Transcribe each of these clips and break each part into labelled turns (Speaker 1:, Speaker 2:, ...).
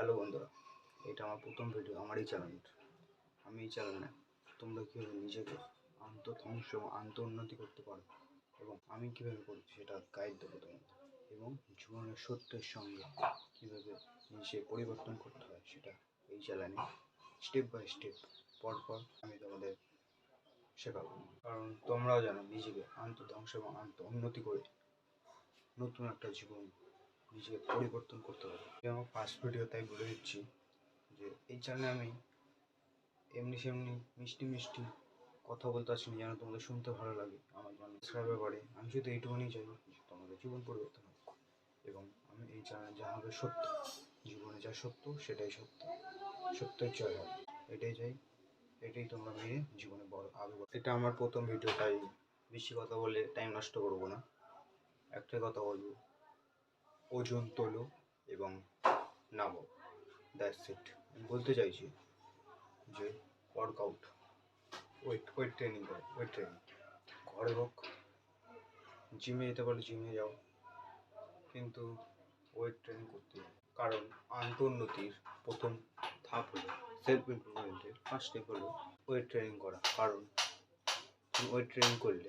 Speaker 1: Hello বন্ধুরা, এটা আমার প্রথম ভিডিও আমার এই চ্যানেলের। আমি এই চ্যানেলে তোমরা কীভাবে নিজেকে আত্মধ্বংস এবং আত্ম-উন্নতি করতে পারো এবং আমি কীভাবে করছি সেটা গাইড দেবো তোমাদের, এবং জীবনের সত্যের সঙ্গে কীভাবে নিজে পরিবর্তন করতে হয় সেটা এই চ্যানেলে স্টেপ বাই স্টেপ পরপর আমি তোমাদের শেখাবো। কারণ তোমরাও জানো নিজেকে আত্মধ্বংস এবং আত্ম-উন্নতি করে নতুন একটা জীবন নিজেকে পরিবর্তন করতে হবে। আমার ফার্স্ট ভিডিও, তাই বলে দিচ্ছি যে এই চ্যানেলে আমি এমনি সেমনি মিষ্টি মিষ্টি কথা বলতে আসিনি যেন তোমাদের শুনতে ভালো লাগে। আমার যেন সাবস্ক্রাইবার বাড়ে, আমি শুধু এইটুকুনি চাই যে তোমাদের জীবন পরিবর্তন হোক। এবং আমি এই চ্যানেলে যা হবে সত্য, জীবনে যা সত্য সেটাই সত্য, সত্যের জয় হবে, এটাই চাই। এটাই তোমরা মেনে জীবনে বড় আগে। এটা আমার প্রথম ভিডিও, তাই বেশি কথা বলে টাইম নষ্ট করবো না। একটাই কথা বলবো, ওজন তোলো এবং নামো, দ্যাটস ইট। আমি বলতে চাইছি যে ওয়ার্কআউট, ওয়েট ট্রেনিং করো, ওয়েট ট্রেনিং ঘরে হোক, জিমে যেতে পারলে জিমে যাও, কিন্তু ওয়েট ট্রেনিং করতে হবে। কারণ আত্মোন্নতির প্রথম ধাপ হলো সেলফ ইমপ্রুভমেন্টের ফার্স্ট স্টেপ হলো ওয়েট ট্রেনিং করা। কারণ তুমি ওয়েট ট্রেনিং করলে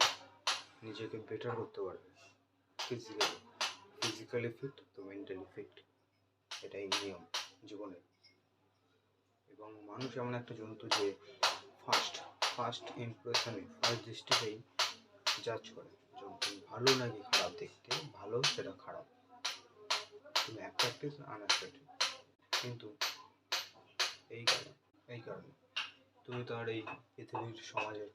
Speaker 1: নিজেকে বেটার করতে পারবে ফিজিক্যালি ফিট তো মেন্টালি ফিট, এটাই নিয়ম জীবনের। এবং মানুষ এমন একটা জন্তু যে ফার্স্ট ইমপ্রেশনে, ফার্স্ট দৃষ্টিতেই জাজ করে যখন তুমি ভালো নাকি খারাপ। দেখতে ভালো সেটা খারাপ, তুমি অ্যাট্রাক্টিভ আনঅ্যাট্রাক্টিভ। কিন্তু এই কারণে তুমি তো আর এই পৃথিবীর সমাজের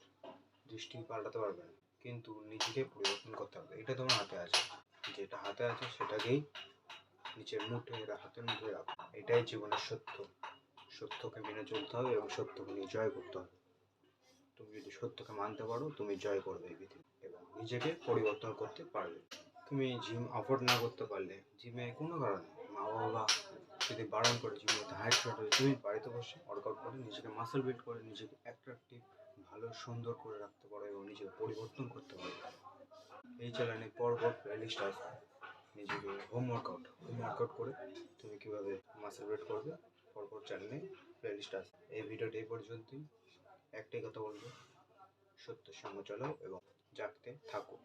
Speaker 1: দৃষ্টি পাল্টাতে পারবে না, কিন্তু নিজেকে পরিবর্তন করতে হবে। এটা তোমার হাতে আছে, যেটা হাতে আছে সেটাকেই নিজের হাতের মুঠে রাখো। এটাই জীবনের সত্য। সত্যকে মেনে চলতে হবে এবং সত্যকে নিয়ে জয় করতে হবে। তুমি যদি সত্যকে মানতে পারো, তুমি জয় করবে এই পৃথিবী এবং নিজেকে পরিবর্তন করতে পারবে। তুমি জিম অ্যাফোর্ড না করতে পারলে, জিমে কোনো কারণে মা বাবা যদি বারণ করে জিমে হাইট শর্ট হয়ে, তুমি বাড়িতে বসে ওয়ার্কআউট করে নিজেকে মাসেল বিল্ড করে নিজেকে অ্যাট্রাকটিভ, ভালো সুন্দর করে রাখতে পারো এবং নিজেকে পরিবর্তন করতে পারো। এই চ্যানেলে পরপর প্লেলিস্ট আসবে, নিজেকে হোম ওয়ার্কআউট করে তুমি কীভাবে মাসেল বিল্ড করবে, পরপর চ্যানেলে প্লেলিস্ট আসবে। এই ভিডিওটি এই পর্যন্তই। একটাই কথা বলবো, সত্যের সঙ্গে চলো এবং জাগতে থাকো।